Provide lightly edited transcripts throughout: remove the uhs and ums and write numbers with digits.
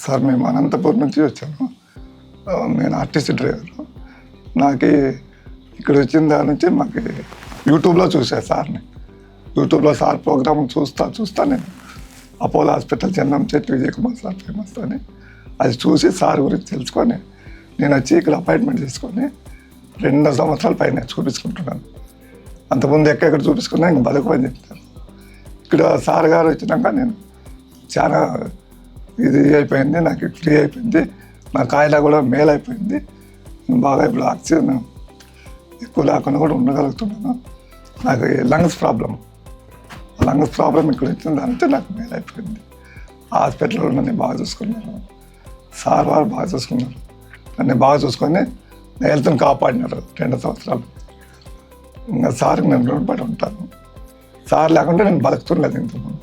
Sir మేము అనంతపురం నుంచి వచ్చాము. నేను ఆర్టీసీ డ్రైవర్. నాకు ఇక్కడ వచ్చిన దాని నుంచి మాకు యూట్యూబ్లో చూసాను సార్ని. యూట్యూబ్లో సార్ ప్రోగ్రామ్ చూస్తా నేను అపోలో హాస్పిటల్ చెన్నం చెట్టు విజయ్ కుమార్ సార్ ఫేమస్ అని అది చూసి సార్ గురించి తెలుసుకొని నేను వచ్చి ఇక్కడ అపాయింట్మెంట్ తీసుకొని 2 సంవత్సరాల పైన చూపించుకుంటున్నాను. అంతకుముందు ఎక్కడ చూపించుకున్నా ఇంక బతుకుని చెప్తాను. ఇక్కడ సార్ గారు వచ్చినాక నేను చాలా ఇది అయిపోయింది, నాకు ఫ్రీ అయిపోయింది, నా కాయిలా కూడా మేల్ అయిపోయింది. బాగా ఇప్పుడు ఆక్సిజన్ ఎక్కువ లేకుండా కూడా ఉండగలుగుతున్నాను. నాకు లంగ్స్ ప్రాబ్లం ఇక్కడ వచ్చిన దానితో నాకు మేల్ అయిపోయింది. హాస్పిటల్లో నన్ను బాగా చూసుకున్నారు, సార్ వారు బాగా చూసుకున్నారు, నన్ను బాగా చూసుకొని నా హెల్త్ని కాపాడినారు 2 సంవత్సరాలు. ఇంకా సార్కి నేను రుణపడి ఉంటాను. సార్ లేకుంటే నేను బతుకుతుండలేదు ఇంతకుముందు.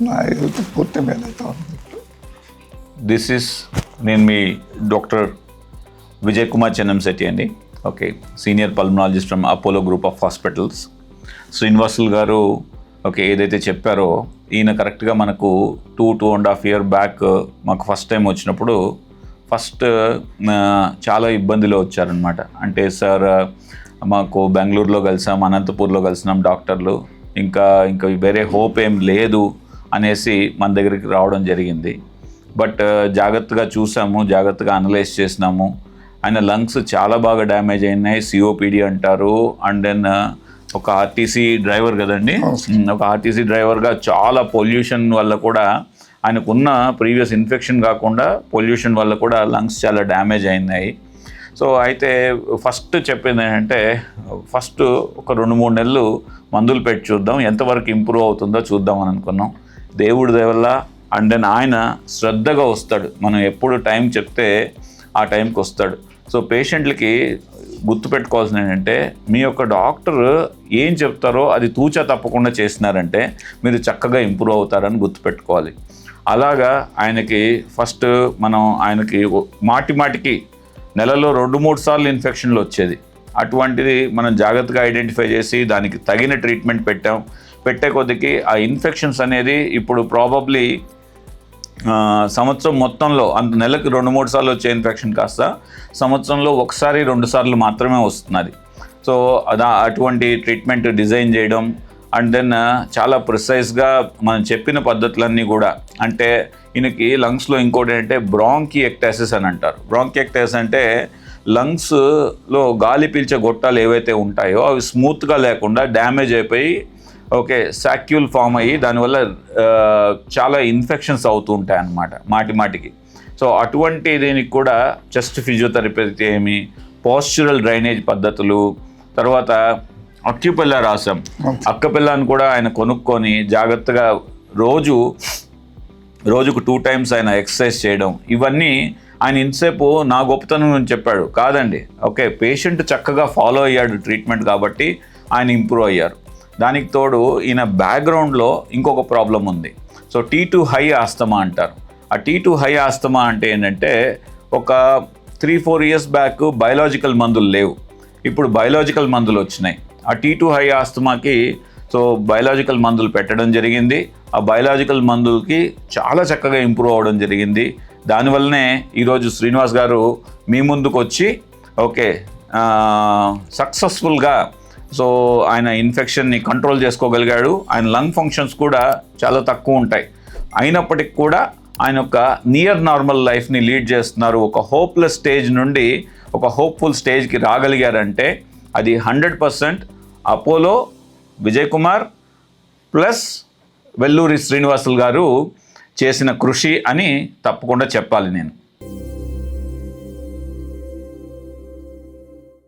నా హెల్త్ పూర్తి మేలవుతా ఉంది. నేను మీ డాక్టర్ విజయ్ కుమార్ చెన్నంశెట్టి అండి. Okay, senior pulmonologist from Apollo group of hospitals. Srinivasulu గారు ఓకే ఏదైతే చెప్పారో ఈయన కరెక్ట్గా మనకు 2.5 years బ్యాక్ మాకు ఫస్ట్ టైం వచ్చినప్పుడు చాలా ఇబ్బందిలో వచ్చారనమాట. అంటే సార్ మాకు బెంగళూరులో కలిసాం, అనంతపూర్లో కలిసినాం డాక్టర్లు, ఇంకా వేరే హోప్ ఏం లేదు అనేసి మన దగ్గరికి రావడం జరిగింది. బట్ జాగ్రత్తగా చూసాము, జాగ్రత్తగా అనలైజ్ చేసినాము. ఆయన లంగ్స్ చాలా బాగా డ్యామేజ్ అయినాయి, సిఓపిడి అంటారు. అండ్ దెన్ ఒక ఆర్టీసీ డ్రైవర్ కదండి, ఒక ఆర్టీసీ డ్రైవర్గా చాలా పొల్యూషన్ వల్ల కూడా ఆయనకున్న ప్రీవియస్ ఇన్ఫెక్షన్ కాకుండా పొల్యూషన్ వల్ల కూడా లంగ్స్ చాలా డ్యామేజ్ అయినాయి. సో అయితే ఫస్ట్ చెప్పింది ఏంటంటే ఫస్ట్ ఒక 2-3 నెలలు మందులు పెట్టి చూద్దాం, ఎంతవరకు ఇంప్రూవ్ అవుతుందో చూద్దాం అని అనుకున్నాం. దేవుడి దయ వల్ల అండ్ దెన్ ఆయన శ్రద్ధగా వస్తాడు. మనం ఎప్పుడు టైం చెప్తే ఆ టైంకి వస్తాడు. సో పేషెంట్లకి గుర్తుపెట్టుకోవాల్సిన ఏంటంటే మీ యొక్క డాక్టర్ ఏం చెప్తారో అది తూచా తప్పకుండా చేసినారంటే మీరు చక్కగా ఇంప్రూవ్ అవుతారని గుర్తుపెట్టుకోవాలి. అలాగా ఆయనకి ఫస్ట్ మనం ఆయనకి మాటికి నెలలో 2-3 సార్లు ఇన్ఫెక్షన్లు వచ్చేది. అటువంటిది మనం జాగ్రత్తగా ఐడెంటిఫై చేసి దానికి తగిన ట్రీట్మెంట్ పెట్టే కొద్దికి ఆ ఇన్ఫెక్షన్స్ అనేది ఇప్పుడు ప్రాబబ్లీ సంవత్సరం మొత్తంలో నెలకు 2-3 సార్లు వచ్చే ఇన్ఫెక్షన్ కాస్త సంవత్సరంలో 1-2 సార్లు మాత్రమే వస్తున్నది. సో అటువంటి ట్రీట్మెంట్ డిజైన్ చేయడం అండ్ దెన్ చాలా ప్రిసైజ్గా మనం చెప్పిన పద్ధతులన్నీ కూడా, అంటే ఈయనకి లంగ్స్లో ఇంకోటి ఏంటంటే బ్రాంకియెక్టాసిస్ అని అంటారు. బ్రాంకియెక్టాసిస్ అంటే లంగ్స్లో గాలి పీల్చే గొట్టాలు ఏవైతే ఉంటాయో అవి స్మూత్గా లేకుండా డ్యామేజ్ అయిపోయి ఓకే సాక్యూల్ ఫామ్ అయ్యి దానివల్ల చాలా ఇన్ఫెక్షన్స్ అవుతూ ఉంటాయి అన్నమాట మాటికి. సో అటువంటి దీనికి కూడా చెస్ట్ ఫిజియోథెరపీ ఏమి, పోస్చురల్ డ్రైనేజ్ పద్ధతులు, తర్వాత అక్యుపెల్లా రాసాం. అక్కపెల్లాని కూడా ఆయన కొనుక్కొని జాగ్రత్తగా రోజుకు 2 times ఆయన ఎక్సర్సైజ్ చేయడం, ఇవన్నీ ఆయన ఇంతసేపు నా గొప్పతనం అని చెప్పాడు కాదండి. ఓకే, పేషెంట్ చక్కగా ఫాలో అయ్యాడు ట్రీట్మెంట్ కాబట్టి ఆయన ఇంప్రూవ్ అయ్యారు. దానికి తోడు ఈయన బ్యాక్గ్రౌండ్లో ఇంకొక ప్రాబ్లం ఉంది. సో T2 హై ఆస్తమా అంటారు. ఆ T2 హై ఆస్తమా అంటే ఏంటంటే ఒక 3-4 years బ్యాక్ బయలాజికల్ మందులు లేవు, ఇప్పుడు బయలాజికల్ మందులు వచ్చినాయి. ఆ T2 హై ఆస్తమాకి సో బయలాజికల్ మందులు పెట్టడం జరిగింది. ఆ బయలాజికల్ మందులకి చాలా చక్కగా ఇంప్రూవ్ అవ్వడం జరిగింది. దానివల్లనే ఈరోజు శ్రీనివాస్ గారు మీ ముందుకు వచ్చి ఓకే సక్సెస్ఫుల్గా సో ఆయన ఇన్ఫెక్షన్ని కంట్రోల్ చేసుకోగలిగాడు. ఆయన లంగ్ ఫంక్షన్స్ కూడా చాలా తక్కువ ఉంటాయి, అయినప్పటికీ కూడా ఆయన ఒక నియర్ నార్మల్ లైఫ్ని లీడ్ చేస్తున్నారు. ఒక హోప్లెస్ స్టేజ్ నుండి ఒక హోప్ఫుల్ స్టేజ్కి రాగలిగారంటే అది 100% అపోలో విజయ్ కుమార్ ప్లస్ వెల్లూరి శ్రీనివాసులు గారు చేసిన కృషి అని తప్పకుండా చెప్పాలి నేను.